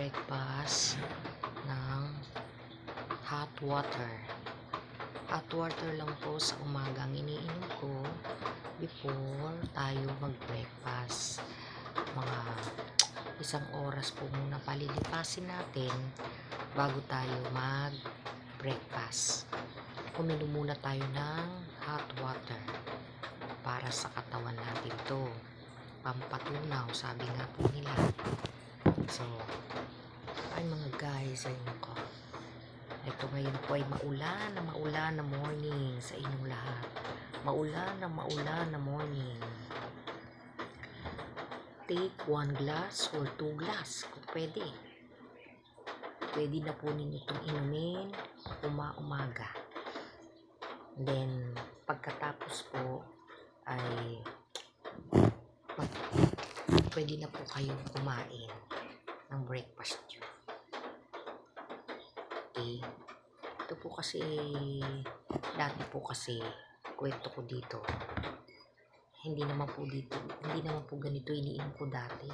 mag-breakfast ng hot water. Hot water lang po sa umagang iniinom ko before tayo mag-breakfast. Mga isang oras po muna palilipasin natin bago tayo mag-breakfast. Uminom muna tayo ng hot water para sa katawan natin to. Pampatunaw, sabi nga po nila. So, ay mga guys, ay nako. Ito ngayon po ay maulan na morning sa inyong lahat. Maulan na morning. Take 1 glass or 2 glass kung pwede. Pwede na po ninyo itong inumin umaga. Then, pagkatapos po ay pwede na po kayong kumain ng breakfast nyo. Okay. Ito po kasi, dati po kasi, kwento ko dito. Hindi naman po ganito iniinom ko dati.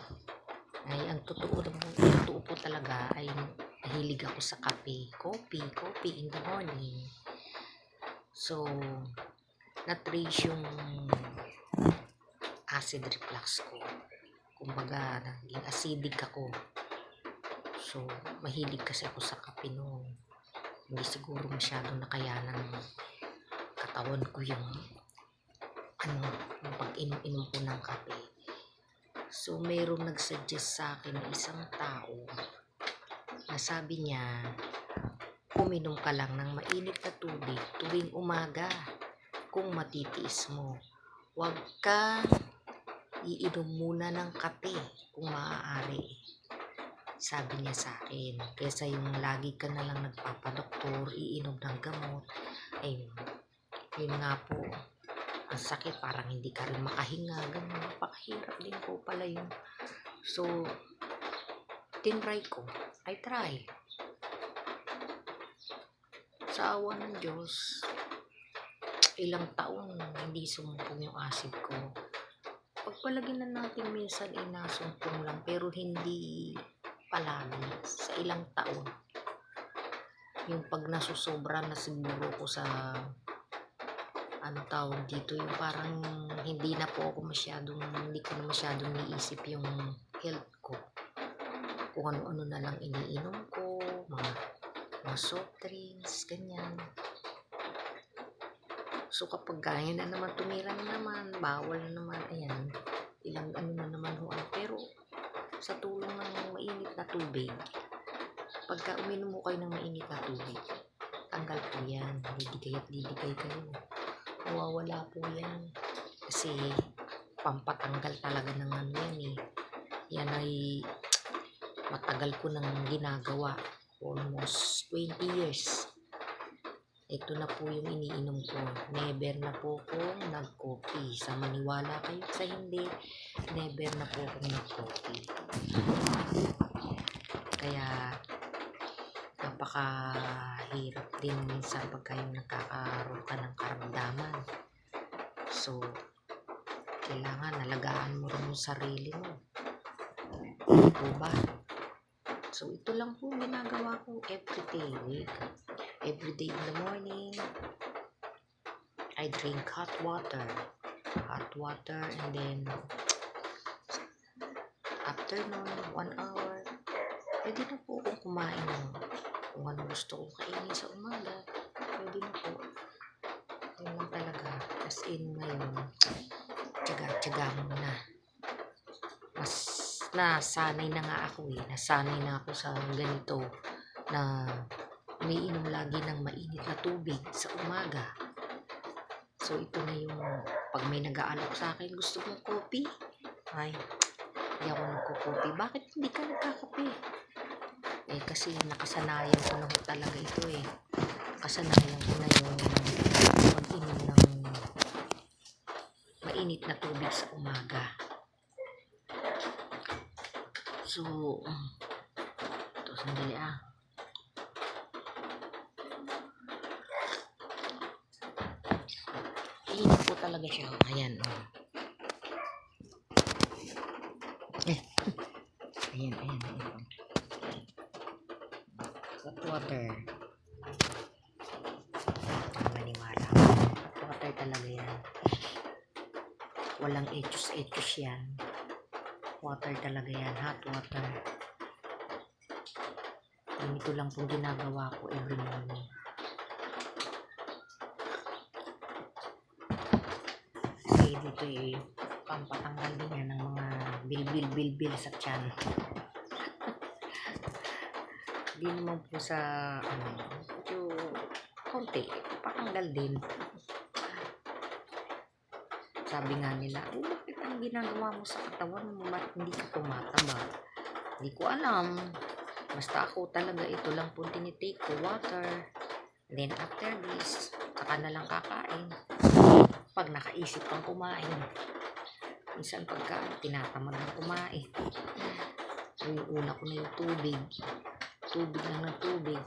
Ay, ang totoo po talaga ay nahilig ako sa kape. Coffee in the morning. So, na-trace yung acid reflux ko. Kumbaga, naging acidic ako. So, mahilig kasi ako sa kape noon. Hindi siguro masyadong nakayanan ng katawan ko yung yung pag-inom ko ng kape. So, mayroong nagsuggest sa akin na isang tao na sabi niya, uminom ka lang ng mainit na tubig tuwing umaga kung matitiis mo. Huwag kang iinom muna ng kape kung maaari. Sabi niya sa akin, kesa yung lagi ka na lang nagpapadoktor, iinom ng gamot, ay yun nga po, ang sakit, parang hindi ka rin makahinga, ganun, napakahirap din po pala yun. So, tinry ko, I try. Sa awa ng Diyos, ilang taon hindi sumumpong yung acid ko. Pagpalagyan na natin minsan inasumpong lang, pero hindi palagi, sa ilang taon. Yung pag nasusobra na siguro ko sa tawag dito, yung parang hindi ko na masyadong niisip yung health ko. Kung ano-ano na lang iniinom ko, mga soft drinks, ganyan. So kapag ganyan na naman, tumira na naman, bawal na naman, ayan, ilang na naman ho. Pero sa tulong ng mainit na tubig, pagka uminom mo kayo ng mainit na tubig, tanggal po yan, didigay kayo, mawawala po yan, kasi pampatanggal talaga ng yan eh. Yan ay matagal ko nang ginagawa, almost 20 years. Ito na po yung iniinom ko. Never na po akong nag-coffee. Sa maniwala kayo sa hindi, never na po akong nag-coffee. Kaya, napakahirap din minsan pagka yung nagkakaroon ka ng karamdaman. So, kailangan nalagaan mo rin yung sarili mo. Ito ba? So, ito lang po ginagawa ko every day in the morning. I drink hot water, and then afternoon, 1 hour, pwede na po akong kumain ng kung ano gusto kong kainin sa umaga. Pwede na po. Yun lang talaga. As in ngayon, tiyaga muna. Mas nasanay na nga ako Nasanay na ako sa ganito na umiinom lagi ng mainit na tubig sa umaga. So, ito na yung pag may nag-aalok sa akin, gusto mong coffee? Ay, hindi ako nagko-coffee. Bakit hindi ka nagkakape? Eh, kasi nakasanayan ko na talaga ito eh. Kasanayan ko na yung mag-inom ng mainit na tubig sa umaga. So, ito, sandali Init po talaga siya. Ayan. Ayan. water. Maniwala. Hot water talaga yan. Walang etus-etus yan. Water talaga yan. Hot water. Ganito lang pong ginagawa ko every morning. Kasi dito pampatanggal din yan ng mga bil sa tiyan. Hindi naman po sa konti, patanggal din. Sabi nga nila, bakit ang ginagawa mo sa katawan mo? Bakit hindi ka tumataba? Hindi ko alam. Basta ako talaga, ito lang po tinitake ko, water. Then after this, saka na lang kakain. Pag nakaisip kang kumain. Minsan pagka tinatamad ng kumain. So yung una ko na yung tubig. Tubig lang ng tubig.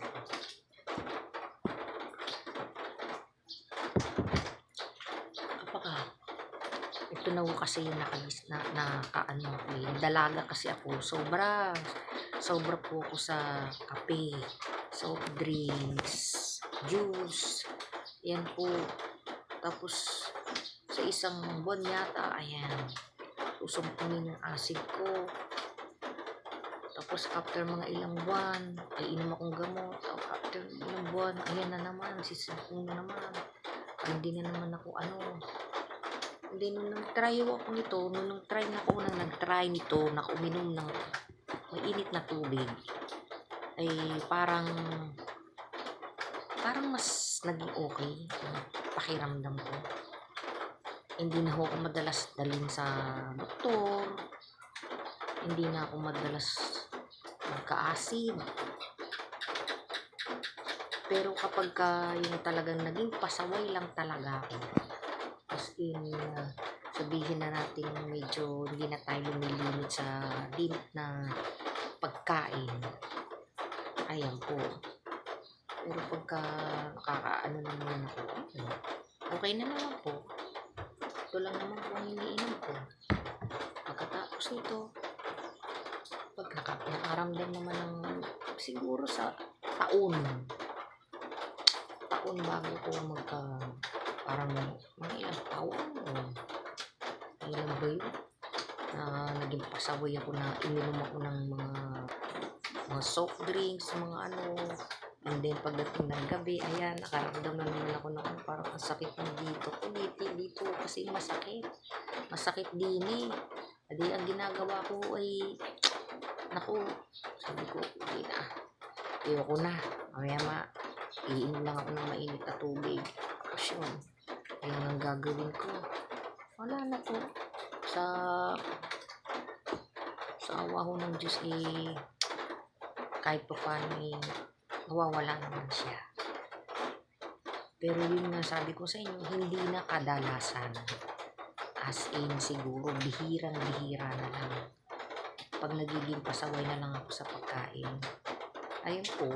Ito na po kasi yung dalaga kasi ako. Sobra po ako sa kape, soft drinks, juice. Yan po. Tapos sa isang buwan yata, ayan, usumpunin yung acid ko. Tapos after mga ilang buwan, ay inom akong gamot. After ilang buwan, ayan na naman, sisimpong na naman. Hindi na naman ako Hindi, nung nag-try ako nito, nung nag-try nito, na uminom ng mainit na tubig, ay parang mas naging okay ang pakiramdam ko. Hindi na ako madalas dalhin sa doktor, hindi na ako madalas magka-acid. Pero kapag yung talagang naging pasaway lang talaga ako, as in, sabihin na natin medyo hindi na tayo lumilimit sa limit na pagkain. Ayan po. Pero pagka nakakaano naman ako, okay na naman po. Ito lang naman po ang iniinom ko. Pagkatapos nito, pag nakaramdam naman ng siguro sa taon bago ko parang mga ilang taon ilan ba yun naging pasaway ako na ininom ako ng mga soft drinks, mga and then pagdating ng gabi, ayan, nakaramdam na naman ako ng parang ang sakit ng dito kasi masakit din Adi ang ginagawa ko ay naku, sabi ko ayoko na, mamaya iinom lang ako ng mainit na tubig. Tapos yun, ayan ang gagawin ko. Wala na po. Sa awa ho ng Diyos, kahit pa paano nawawala naman siya. Pero yun nga, sabi ko sa inyo, hindi na kadalasan. As in, siguro, bihirang-bihira na lang. Pag nagiging pasaway na lang ako sa pagkain, ayun po,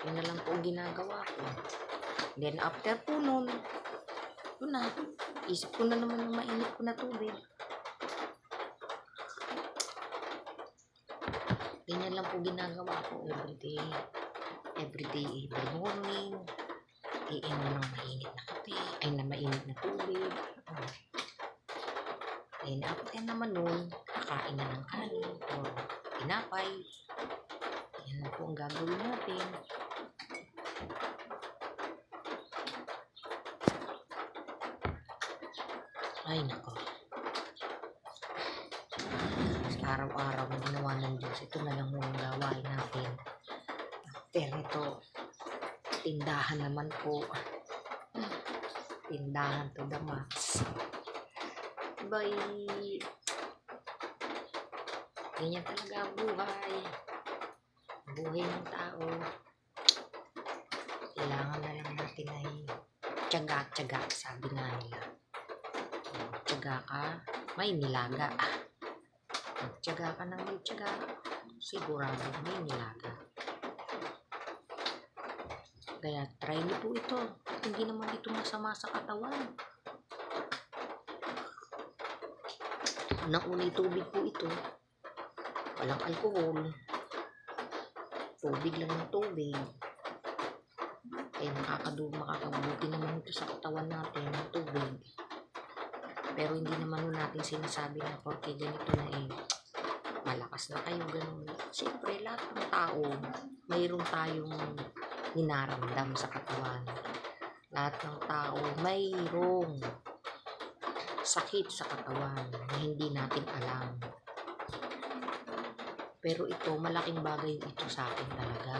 yun na lang po ginagawa ko. Then after po nun, yun na, isip ko na naman yung mainit ko na tubig. Ganyan lang po ginagawa ko everyday, every morning. Iinom ng mainit na kape, na mainit na tubig. Then after naman nun, kakain na ng kanin or tinapay. Yan lang po ang gagawin natin. Ay nako. Araw-araw na ginawa ng Diyos, ito na lang muna gawain natin. After ito, tindahan naman po. Tindahan to the max. Ganyan talaga ang buhay ng tao. Kailangan na lang natin ay tiyaga, sabi nga nila. Tiyaga ka, may nilaga. Tiyaga ka ng may tiyaga, sigurado may nilaga. Kaya try niyo po ito. Hindi naman ito masama sa katawan. Unang-una tubig po ito. Walang alcohol. Tubig lang ng tubig. Eh, makakabuti naman ito sa katawan natin ng tubig. Pero hindi naman natin sinasabi na porque ganito na eh, malakas na kayo, ganun. Siyempre, lahat ng tao, mayroon tayong hinaramdam sa katawan. Lahat ng tao, mayroong sakit sa katawan na hindi natin alam. Pero ito, malaking bagay ito sa akin talaga.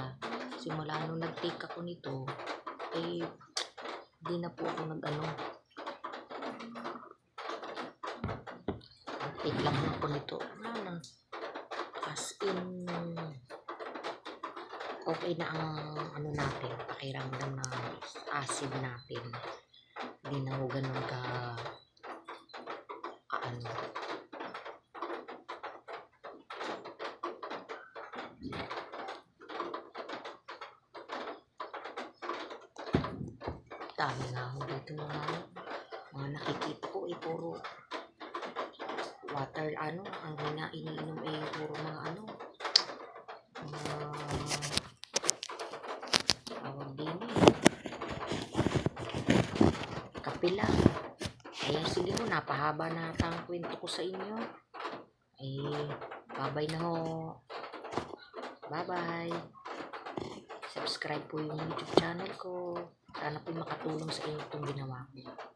Simula nung nag-take ako nito, eh, di na po ako take lang ako nito. As in, okay na ang natin, pakiramdam na acid natin. Hindi na ako ganun dami nga ako dito mga nakikita ko eh, puro water, ang iniinom eh, puro mga tawag din eh, kape lang. Eh, sige mo, napahaba na ata ang kwento ko sa inyo. Eh, babay na ho. Bye-bye. Subscribe po yung YouTube channel ko. Sana po makatulong sa inyo itong ginawa ko.